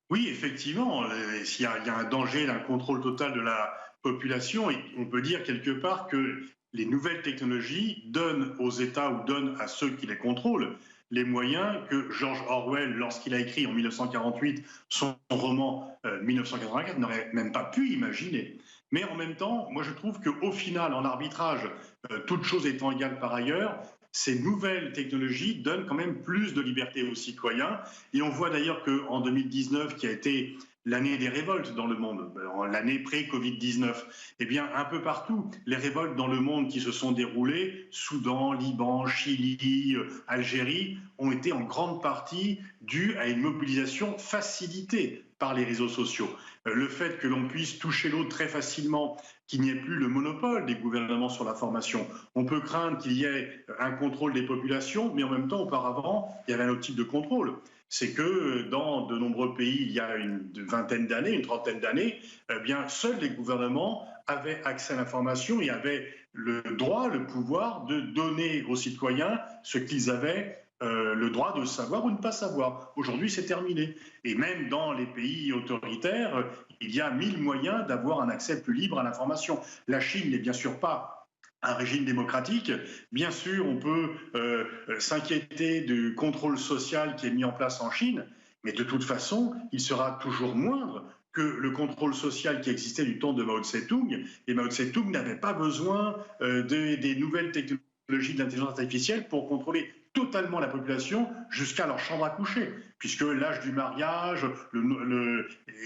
Oui, effectivement, il y a un danger d'un contrôle total de la population et on peut dire quelque part que les nouvelles technologies donnent aux États ou donnent à ceux qui les contrôlent les moyens que George Orwell, lorsqu'il a écrit en 1948 son roman 1984, n'aurait même pas pu imaginer. Mais en même temps, moi je trouve qu'au final, en arbitrage, toutes choses étant égales par ailleurs, ces nouvelles technologies donnent quand même plus de liberté aux citoyens. Et on voit d'ailleurs qu'en 2019, qui a été l'année des révoltes dans le monde, l'année pré-Covid-19, eh bien, un peu partout, les révoltes dans le monde qui se sont déroulées, Soudan, Liban, Chili, Algérie, ont été en grande partie dues à une mobilisation facilitée par les réseaux sociaux. Le fait que l'on puisse toucher l'autre très facilement, qu'il n'y ait plus le monopole des gouvernements sur l'information. On peut craindre qu'il y ait un contrôle des populations, mais en même temps, auparavant, il y avait un autre type de contrôle. C'est que dans de nombreux pays, il y a une vingtaine d'années, une trentaine d'années, eh bien, seuls les gouvernements avaient accès à l'information et avaient le droit, le pouvoir de donner aux citoyens ce qu'ils avaient le droit de savoir ou ne pas savoir. Aujourd'hui, c'est terminé. Et même dans les pays autoritaires, il y a 1000 moyens d'avoir un accès plus libre à l'information. La Chine n'est bien sûr pas un régime démocratique. Bien sûr, on peut s'inquiéter du contrôle social qui est mis en place en Chine, mais de toute façon, il sera toujours moindre que le contrôle social qui existait du temps de Mao Tse-tung. Et Mao Tse-tung n'avait pas besoin des nouvelles technologies de l'intelligence artificielle pour contrôler totalement la population jusqu'à leur chambre à coucher, puisque l'âge du mariage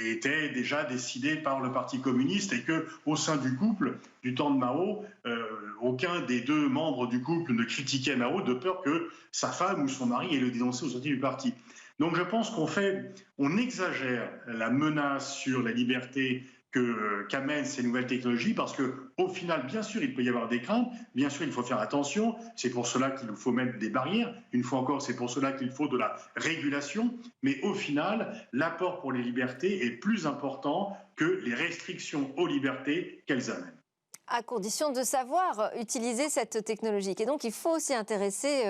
était déjà décidé par le Parti communiste et qu'au sein du couple, du temps de Mao, aucun des deux membres du couple ne critiquait Mao de peur que sa femme ou son mari ait le dénoncé au sortie du parti. Donc je pense qu'on exagère la menace sur la liberté qu'amènent ces nouvelles technologies, parce qu'au final, bien sûr, il peut y avoir des craintes, bien sûr, il faut faire attention, c'est pour cela qu'il faut mettre des barrières, une fois encore, c'est pour cela qu'il faut de la régulation, mais au final, l'apport pour les libertés est plus important que les restrictions aux libertés qu'elles amènent. À condition de savoir utiliser cette technologie. Et donc, il faut s'y intéresser,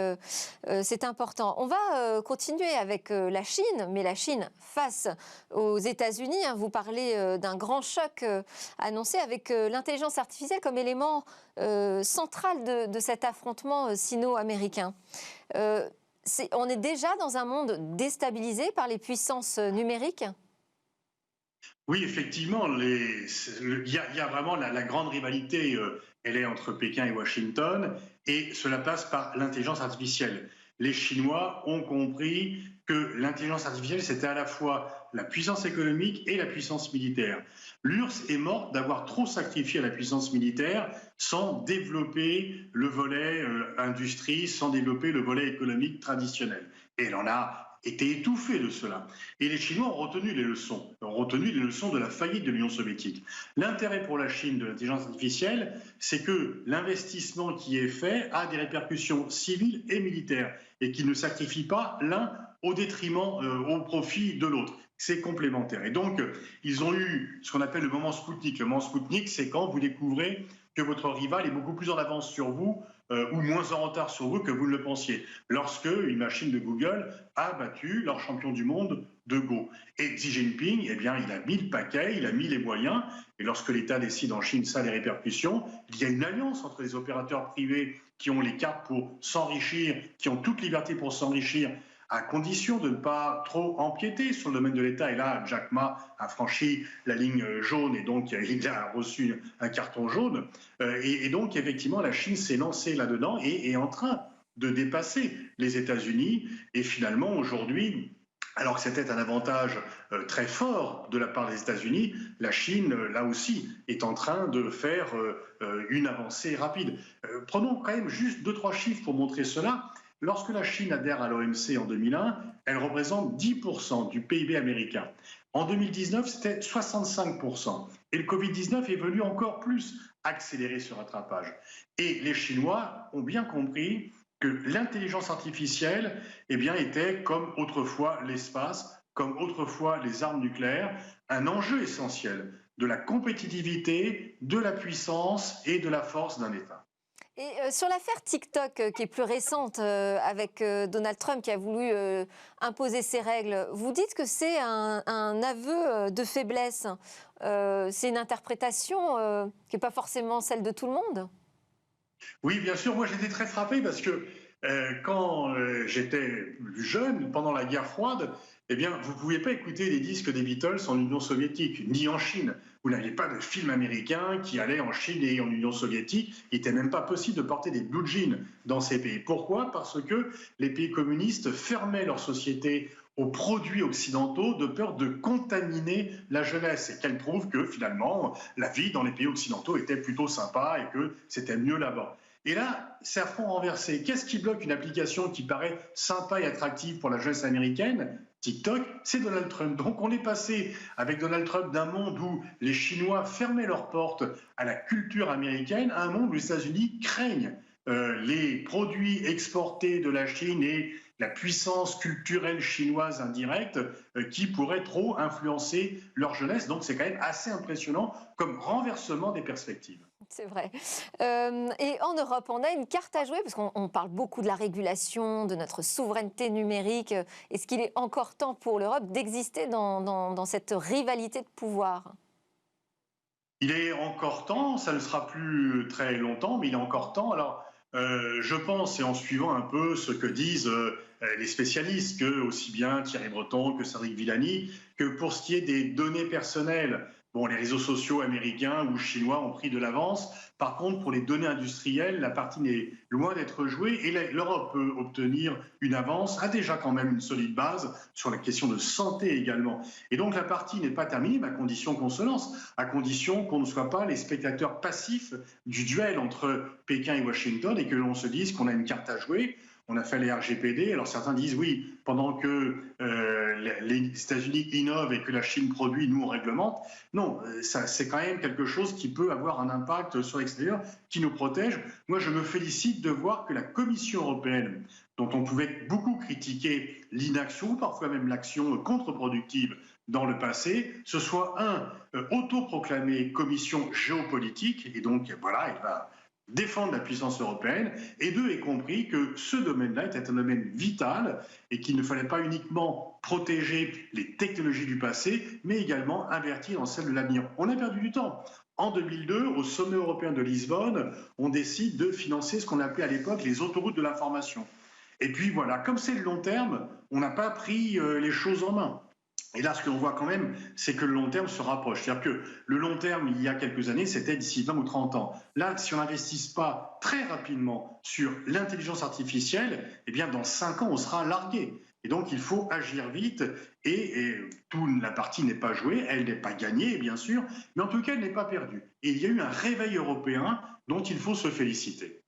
c'est important. On va continuer avec la Chine, mais la Chine face aux États-Unis. Vous parlez d'un grand choc annoncé avec l'intelligence artificielle comme élément central de cet affrontement sino-américain. On est déjà dans un monde déstabilisé par les puissances numériques ? Oui, effectivement, il y a vraiment la grande rivalité, elle est entre Pékin et Washington, et cela passe par l'intelligence artificielle. Les Chinois ont compris que l'intelligence artificielle, c'était à la fois la puissance économique et la puissance militaire. L'URSS est morte d'avoir trop sacrifié à la puissance militaire sans développer le volet industrie, sans développer le volet économique traditionnel. Et elle en a été étouffé de cela. Et les Chinois ont retenu les leçons de la faillite de l'Union soviétique. L'intérêt pour la Chine de l'intelligence artificielle, c'est que l'investissement qui est fait a des répercussions civiles et militaires et qu'il ne sacrifie pas l'un au détriment, au profit de l'autre. C'est complémentaire. Et donc, ils ont eu ce qu'on appelle le moment Spoutnik. Le moment Spoutnik, c'est quand vous découvrez que votre rival est beaucoup plus en avance sur vous ou moins en retard sur vous que vous ne le pensiez, lorsque une machine de Google a battu leur champion du monde de Go. Et Xi Jinping, eh bien, il a mis le paquet, il a mis les moyens, et lorsque l'État décide en Chine, ça a des répercussions. Il y a une alliance entre les opérateurs privés qui ont les cartes pour s'enrichir, qui ont toute liberté pour s'enrichir, à condition de ne pas trop empiéter sur le domaine de l'État. Et là, Jack Ma a franchi la ligne jaune et donc il a reçu un carton jaune. Et donc, effectivement, la Chine s'est lancée là-dedans et est en train de dépasser les États-Unis. Et finalement, aujourd'hui, alors que c'était un avantage très fort de la part des États-Unis, la Chine, là aussi, est en train de faire une avancée rapide. Prenons quand même juste 2-3 chiffres pour montrer cela. Lorsque la Chine adhère à l'OMC en 2001, elle représente 10% du PIB américain. En 2019, c'était 65%. Et le Covid-19 est venu encore plus accélérer ce rattrapage. Et les Chinois ont bien compris que l'intelligence artificielle était, comme autrefois l'espace, comme autrefois les armes nucléaires, un enjeu essentiel de la compétitivité, de la puissance et de la force d'un État. Et sur l'affaire TikTok, qui est plus récente, avec Donald Trump qui a voulu imposer ses règles, vous dites que c'est un aveu de faiblesse. C'est une interprétation qui n'est pas forcément celle de tout le monde ? Oui, bien sûr. Moi, j'étais très frappé parce que Quand j'étais plus jeune, pendant la guerre froide, eh bien, vous ne pouviez pas écouter les disques des Beatles en Union soviétique, ni en Chine. Vous n'aviez pas de film américain qui allait en Chine et en Union soviétique. Il n'était même pas possible de porter des blue jeans dans ces pays. Pourquoi? Parce que les pays communistes fermaient leur société aux produits occidentaux de peur de contaminer la jeunesse, et qu'elle prouve que finalement la vie dans les pays occidentaux était plutôt sympa et que c'était mieux là-bas. Et là, c'est à front renversé. Qu'est-ce qui bloque une application qui paraît sympa et attractive pour la jeunesse américaine? TikTok, c'est Donald Trump. Donc on est passé avec Donald Trump d'un monde où les Chinois fermaient leurs portes à la culture américaine à un monde où les États-Unis craignent les produits exportés de la Chine et la puissance culturelle chinoise indirecte qui pourrait trop influencer leur jeunesse. Donc c'est quand même assez impressionnant comme renversement des perspectives. C'est vrai. Et en Europe, on a une carte à jouer, parce qu'on parle beaucoup de la régulation, de notre souveraineté numérique. Est-ce qu'il est encore temps pour l'Europe d'exister dans cette rivalité de pouvoir? Il est encore temps, ça ne sera plus très longtemps, mais il est encore temps. Alors, je pense, et en suivant un peu ce que disent les spécialistes, que aussi bien Thierry Breton que Cédric Villani, que pour ce qui est des données personnelles, bon, les réseaux sociaux américains ou chinois ont pris de l'avance. Par contre, pour les données industrielles, la partie est loin d'être jouée et l'Europe peut obtenir une avance, a déjà quand même une solide base sur la question de santé également. Et donc la partie n'est pas terminée, à condition qu'on se lance, à condition qu'on ne soit pas les spectateurs passifs du duel entre Pékin et Washington et que l'on se dise qu'on a une carte à jouer. On a fait les RGPD, alors certains disent oui, pendant que les États-Unis innovent et que la Chine produit, nous on réglemente. Non, c'est quand même quelque chose qui peut avoir un impact sur l'extérieur, qui nous protège. Moi je me félicite de voir que la Commission européenne, dont on pouvait beaucoup critiquer l'inaction, parfois même l'action contre-productive dans le passé, ce soit autoproclamée commission géopolitique, et donc voilà, elle va défendre la puissance européenne, et deux, ait compris que ce domaine-là était un domaine vital et qu'il ne fallait pas uniquement protéger les technologies du passé, mais également investir dans celles de l'avenir. On a perdu du temps. En 2002, au sommet européen de Lisbonne, on décide de financer ce qu'on appelait à l'époque les autoroutes de l'information. Et puis voilà, comme c'est le long terme, on n'a pas pris les choses en main. Et là, ce que l'on voit quand même, c'est que le long terme se rapproche. C'est-à-dire que le long terme, il y a quelques années, c'était d'ici 20 ou 30 ans. Là, si on n'investit pas très rapidement sur l'intelligence artificielle, eh bien, dans 5 ans, on sera largué. Et donc, il faut agir vite. Et toute la partie n'est pas jouée, elle n'est pas gagnée, bien sûr, mais en tout cas, elle n'est pas perdue. Et il y a eu un réveil européen dont il faut se féliciter.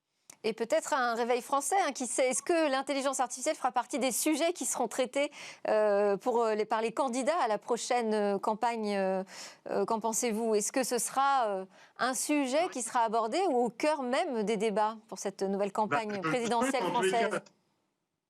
Et peut-être un réveil français, hein, qui sait. Est-ce que l'intelligence artificielle fera partie des sujets qui seront traités par les candidats à la prochaine campagne? Qu'en pensez-vous? Est-ce que ce sera un sujet qui sera abordé ou au cœur même des débats pour cette nouvelle campagne présidentielle française?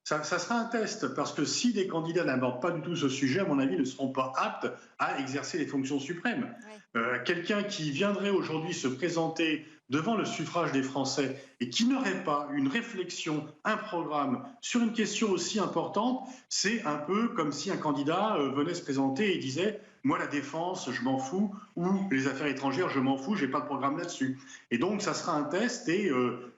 Ça sera un test, parce que si les candidats n'abordent pas du tout ce sujet, à mon avis, ne seront pas aptes à exercer les fonctions suprêmes. Oui. Quelqu'un qui viendrait aujourd'hui se présenter devant le suffrage des Français et qui n'aurait pas une réflexion, un programme sur une question aussi importante, c'est un peu comme si un candidat venait se présenter et disait « moi la défense, je m'en fous » ou « les affaires étrangères, je m'en fous, j'ai pas de programme là-dessus ». Et donc ça sera un test et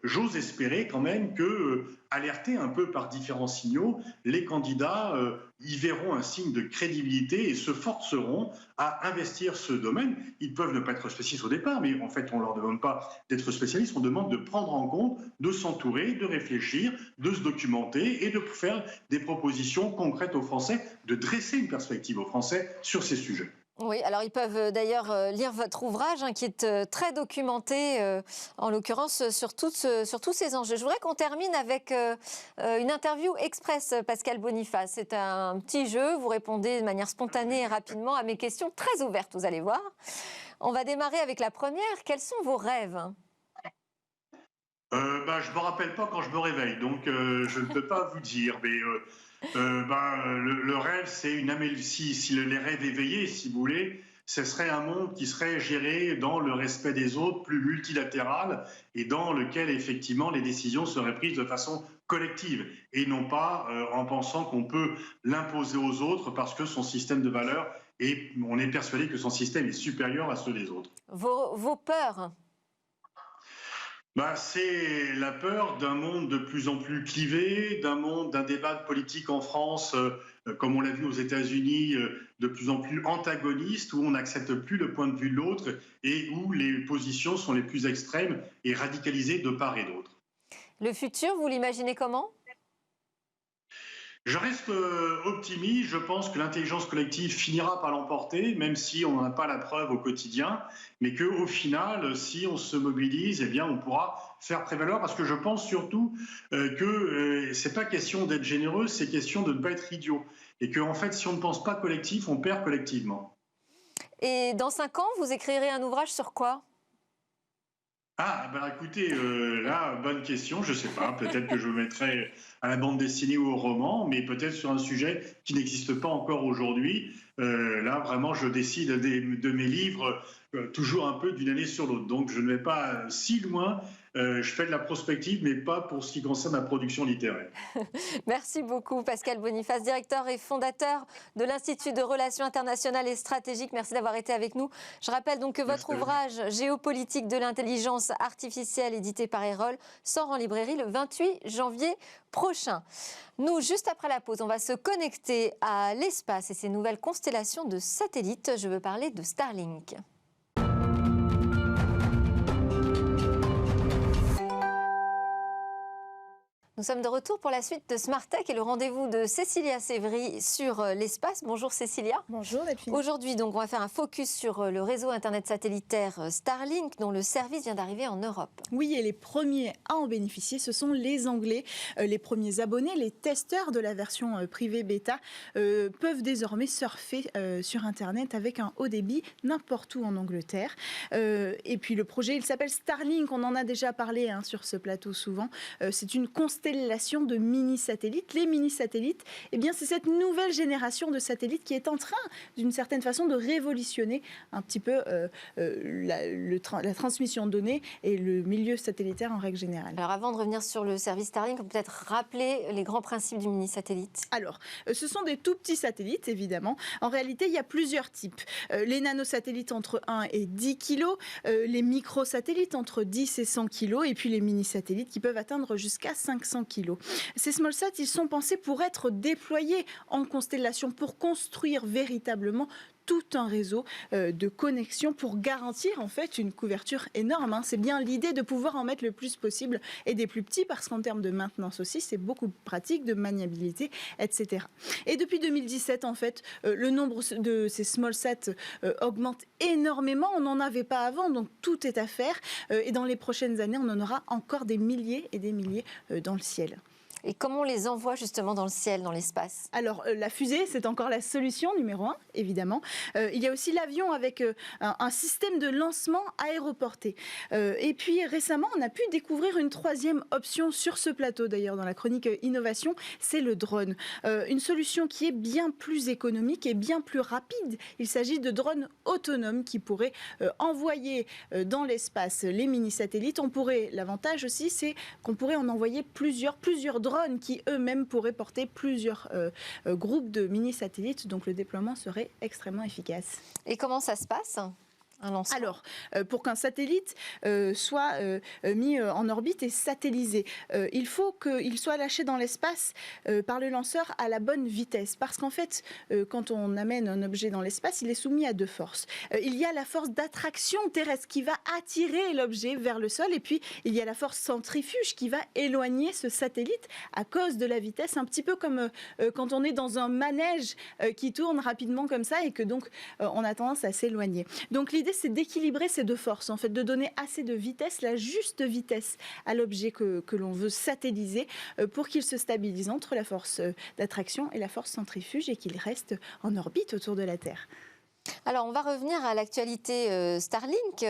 j'ose espérer quand même que, alertés un peu par différents signaux, les candidats y verront un signe de crédibilité et se forceront à investir ce domaine. Ils peuvent ne pas être spécialistes au départ, mais en fait on ne leur demande pas d'être spécialistes, on demande de prendre en compte, de s'entourer, de réfléchir, de se documenter et de faire des propositions concrètes aux Français, de dresser une perspective aux Français sur ces sujets. Oui, alors ils peuvent d'ailleurs lire votre ouvrage, hein, qui est très documenté, en l'occurrence, sur tous ces enjeux. Je voudrais qu'on termine avec une interview express, Pascal Boniface. C'est un petit jeu, vous répondez de manière spontanée et rapidement à mes questions, très ouvertes, vous allez voir. On va démarrer avec la première. Quels sont vos rêves ? Je ne me rappelle pas quand je me réveille, donc je ne peux pas vous dire, mais... le rêve, c'est si les rêves éveillés, si vous voulez, ce serait un monde qui serait géré dans le respect des autres, plus multilatéral, et dans lequel, effectivement, les décisions seraient prises de façon collective, et non pas en pensant qu'on peut l'imposer aux autres parce que son système de valeurs, et on est persuadé que son système est supérieur à ceux des autres. Vos peurs ? C'est la peur d'un monde de plus en plus clivé, d'un débat de politique en France, comme on l'a vu aux États-Unis, de plus en plus antagoniste, où on n'accepte plus le point de vue de l'autre et où les positions sont les plus extrêmes et radicalisées de part et d'autre. Le futur, vous l'imaginez comment ? Je reste optimiste, je pense que l'intelligence collective finira par l'emporter, même si on n'en a pas la preuve au quotidien, mais qu'au final, si on se mobilise, eh bien, on pourra faire prévaloir, parce que je pense surtout que c'est pas question d'être généreux, c'est question de ne pas être idiot. Et qu'en fait, si on ne pense pas collectif, on perd collectivement. Et dans 5 ans, vous écrirez un ouvrage sur quoi ? Écoutez, là, bonne question, je sais pas, peut-être que je me mettrai à la bande dessinée ou au roman, mais peut-être sur un sujet qui n'existe pas encore aujourd'hui. Là, vraiment, je décide de mes livres toujours un peu d'une année sur l'autre. Donc, je ne vais pas si loin. Je fais de la prospective, mais pas pour ce qui concerne la production littéraire. Merci beaucoup, Pascal Boniface, directeur et fondateur de l'Institut de Relations internationales et stratégiques. Merci d'avoir été avec nous. Je rappelle donc que votre ouvrage « Géopolitique de l'intelligence artificielle » édité par Erol sort en librairie le 28 janvier prochain. Nous, juste après la pause, on va se connecter à l'espace et ses nouvelles constellations de satellites. Je veux parler de Starlink. Nous sommes de retour pour la suite de Smart Tech et le rendez-vous de Cécilia Sévry sur l'espace. Bonjour Cécilia. Bonjour Delphine. Aujourd'hui, donc, on va faire un focus sur le réseau Internet satellitaire Starlink, dont le service vient d'arriver en Europe. Oui, et les premiers à en bénéficier, ce sont les Anglais. Les premiers abonnés, les testeurs de la version privée bêta, peuvent désormais surfer sur Internet avec un haut débit n'importe où en Angleterre. Et puis le projet, il s'appelle Starlink. On en a déjà parlé sur ce plateau souvent. C'est une constellation de mini-satellites. Les mini-satellites, eh bien, c'est cette nouvelle génération de satellites qui est en train, d'une certaine façon, de révolutionner un petit peu la transmission de données et le milieu satellitaire en règle générale. Alors, avant de revenir sur le service Starlink, on peut peut-être rappeler les grands principes du mini-satellite. Alors, ce sont des tout petits satellites, évidemment. En réalité, il y a plusieurs types. Les nanosatellites entre 1 et 10 kg, les microsatellites entre 10 et 100 kg, et puis les mini-satellites qui peuvent atteindre jusqu'à 500 kg. Ces smallsats, ils sont pensés pour être déployés en constellation, pour construire véritablement tout un réseau de connexion pour garantir en fait une couverture énorme. C'est bien l'idée de pouvoir en mettre le plus possible et des plus petits, parce qu'en termes de maintenance aussi, c'est beaucoup pratique, de maniabilité, etc. Et depuis 2017, en fait, le nombre de ces smallsats augmente énormément. On n'en avait pas avant, donc tout est à faire. Et dans les prochaines années, on en aura encore des milliers et des milliers dans le ciel. Et comment on les envoie justement dans le ciel, dans l'espace ? Alors, la fusée, c'est encore la solution numéro 1, évidemment. Il y a aussi l'avion avec un système de lancement aéroporté. Et puis, récemment, on a pu découvrir une troisième option sur ce plateau, d'ailleurs, dans la chronique Innovation, c'est le drone. Une solution qui est bien plus économique et bien plus rapide. Il s'agit de drones autonomes qui pourraient envoyer dans l'espace les mini-satellites. L'avantage aussi, c'est qu'on pourrait en envoyer plusieurs drones qui eux-mêmes pourraient porter plusieurs groupes de mini-satellites, donc le déploiement serait extrêmement efficace. Et comment ça se passe ? Alors, pour qu'un satellite soit mis en orbite et satellisé, il faut qu'il soit lâché dans l'espace par le lanceur à la bonne vitesse. Parce qu'en fait, quand on amène un objet dans l'espace, il est soumis à deux forces. Il y a la force d'attraction terrestre qui va attirer l'objet vers le sol, et puis il y a la force centrifuge qui va éloigner ce satellite à cause de la vitesse, un petit peu comme quand on est dans un manège qui tourne rapidement comme ça et que donc on a tendance à s'éloigner. Donc l'idée, c'est d'équilibrer ces deux forces, en fait, de donner assez de vitesse, la juste vitesse à l'objet que l'on veut satelliser pour qu'il se stabilise entre la force d'attraction et la force centrifuge et qu'il reste en orbite autour de la Terre. Alors, on va revenir à l'actualité Starlink.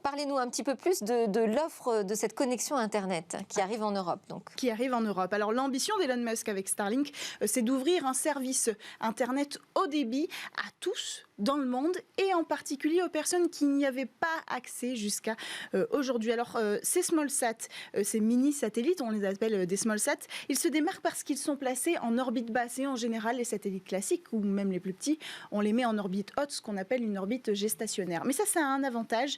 Parlez-nous un petit peu plus de l'offre de cette connexion Internet qui arrive en Europe. Qui arrive en Europe. Alors, l'ambition d'Elon Musk avec Starlink, c'est d'ouvrir un service Internet haut débit à tous dans le monde, et en particulier aux personnes qui n'y avaient pas accès jusqu'à aujourd'hui. Alors, ces smallsats, ces mini-satellites, on les appelle des smallsats, ils se démarquent parce qu'ils sont placés en orbite basse, et en général, les satellites classiques, ou même les plus petits, on les met en orbite haute, ce qu'on appelle une orbite géostationnaire. Mais ça a un avantage,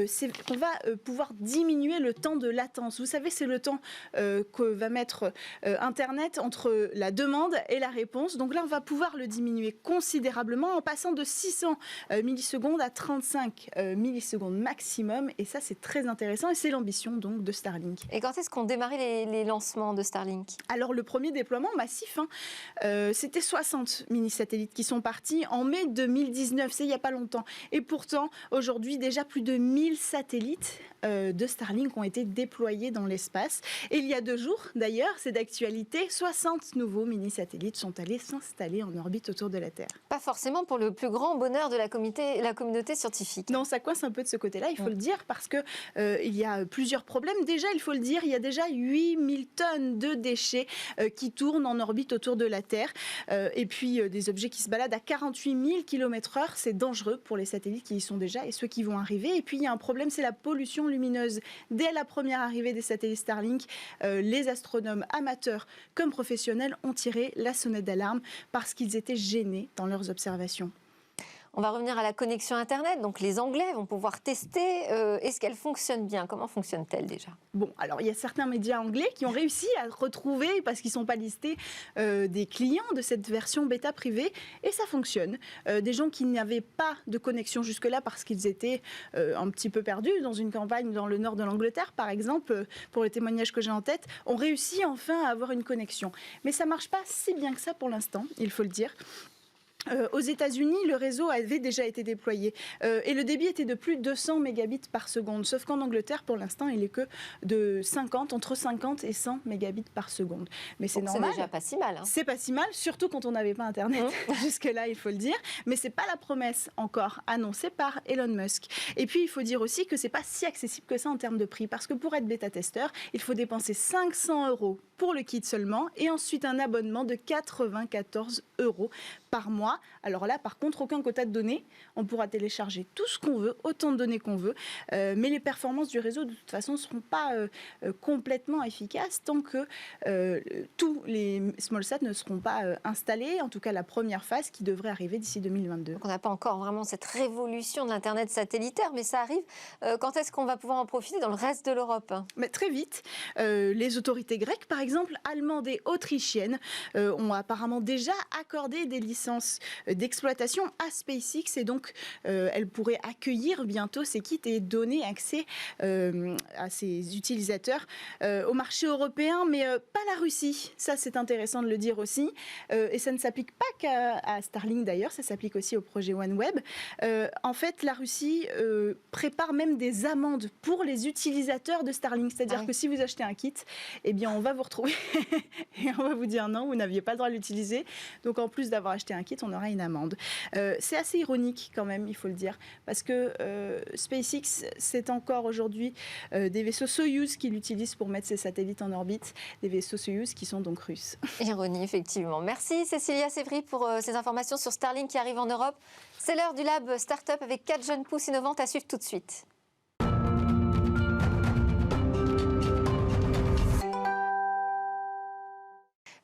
c'est qu'on va pouvoir diminuer le temps de latence. Vous savez, c'est le temps que va mettre Internet entre la demande et la réponse. Donc là, on va pouvoir le diminuer considérablement en passant de 600 millisecondes à 35 millisecondes maximum. Et ça, c'est très intéressant et c'est l'ambition donc de Starlink. Et quand est-ce qu'on démarrait les lancements de Starlink? Alors, le premier déploiement massif, c'était 60 mini-satellites qui sont partis en mai 2019, c'est il n'y a pas longtemps. Et pourtant, aujourd'hui, déjà plus de 1000 satellites de Starlink ont été déployés dans l'espace. Et il y a 2 jours, d'ailleurs, c'est d'actualité, 60 nouveaux mini-satellites sont allés s'installer en orbite autour de la Terre. Pas forcément pour le plus grand bonheur de la communauté scientifique. Non, ça coince un peu de ce côté-là, il faut le dire, parce que il y a plusieurs problèmes. Déjà, il faut le dire, il y a déjà 8000 tonnes de déchets qui tournent en orbite autour de la Terre. Et puis, des objets qui se baladent à 48 000 km/h, c'est dangereux pour les satellites qui y sont déjà et ceux qui vont arriver. Et puis, il y a un problème, c'est la pollution lumineuse. Dès la première arrivée des satellites Starlink, les astronomes amateurs comme professionnels ont tiré la sonnette d'alarme parce qu'ils étaient gênés dans leurs observations. On va revenir à la connexion Internet. Donc les Anglais vont pouvoir tester. Est-ce qu'elle fonctionne bien? Comment fonctionne-t-elle déjà? Bon, alors il y a certains médias anglais qui ont réussi à retrouver, parce qu'ils ne sont pas listés, des clients de cette version bêta privée. Et ça fonctionne. Des gens qui n'avaient pas de connexion jusque-là parce qu'ils étaient un petit peu perdus dans une campagne dans le nord de l'Angleterre, par exemple, pour le témoignage que j'ai en tête, ont réussi enfin à avoir une connexion. Mais ça ne marche pas si bien que ça pour l'instant, il faut le dire. Aux États-Unis, le réseau avait déjà été déployé et le débit était de plus de 200 mégabits par seconde. Sauf qu'en Angleterre, pour l'instant, il est que de entre 50 et 100 mégabits par seconde. Mais c'est normal. C'est déjà pas si mal. Hein. C'est pas si mal, surtout quand on n'avait pas Internet jusque-là, il faut le dire. Mais c'est pas la promesse encore annoncée par Elon Musk. Et puis, il faut dire aussi que c'est pas si accessible que ça en termes de prix, parce que pour être bêta-testeur, il faut dépenser 500 € pour le kit seulement et ensuite un abonnement de 94 € par mois. Alors là, par contre, aucun quota de données. On pourra télécharger tout ce qu'on veut, autant de données qu'on veut. Mais les performances du réseau, de toute façon, ne seront pas complètement efficaces tant que tous les smallsats ne seront pas installés. En tout cas, la première phase qui devrait arriver d'ici 2022. Donc on n'a pas encore vraiment cette révolution de l'Internet satellitaire, mais ça arrive. Quand est-ce qu'on va pouvoir en profiter dans le reste de l'Europe? Mais très vite. Les autorités grecques, par exemple, allemandes et autrichiennes, ont apparemment déjà accordé des licences d'exploitation à SpaceX et donc elle pourrait accueillir bientôt ces kits et donner accès à ses utilisateurs au marché européen, mais pas la Russie. Ça, c'est intéressant de le dire aussi. Et ça ne s'applique pas qu'à Starlink d'ailleurs, ça s'applique aussi au projet OneWeb. En fait, la Russie prépare même des amendes pour les utilisateurs de Starlink. C'est-à-dire que si vous achetez un kit, eh bien, on va vous retrouver et on va vous dire non, vous n'aviez pas le droit de l'utiliser. Donc, en plus d'avoir acheté un kit, on aura une amende. C'est assez ironique quand même, il faut le dire, parce que SpaceX, c'est encore aujourd'hui des vaisseaux Soyouz qui l'utilisent pour mettre ses satellites en orbite, des vaisseaux Soyouz qui sont donc russes. Ironie, effectivement. Merci Cécilia Sévry pour ces informations sur Starlink qui arrive en Europe. C'est l'heure du Lab Startup avec 4 jeunes pousses innovantes à suivre tout de suite.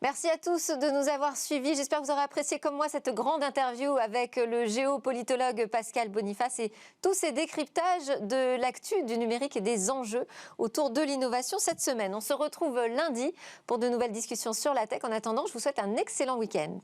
Merci à tous de nous avoir suivis. J'espère que vous aurez apprécié comme moi cette grande interview avec le géopolitologue Pascal Boniface et tous ces décryptages de l'actu du numérique et des enjeux autour de l'innovation cette semaine. On se retrouve lundi pour de nouvelles discussions sur la tech. En attendant, je vous souhaite un excellent week-end.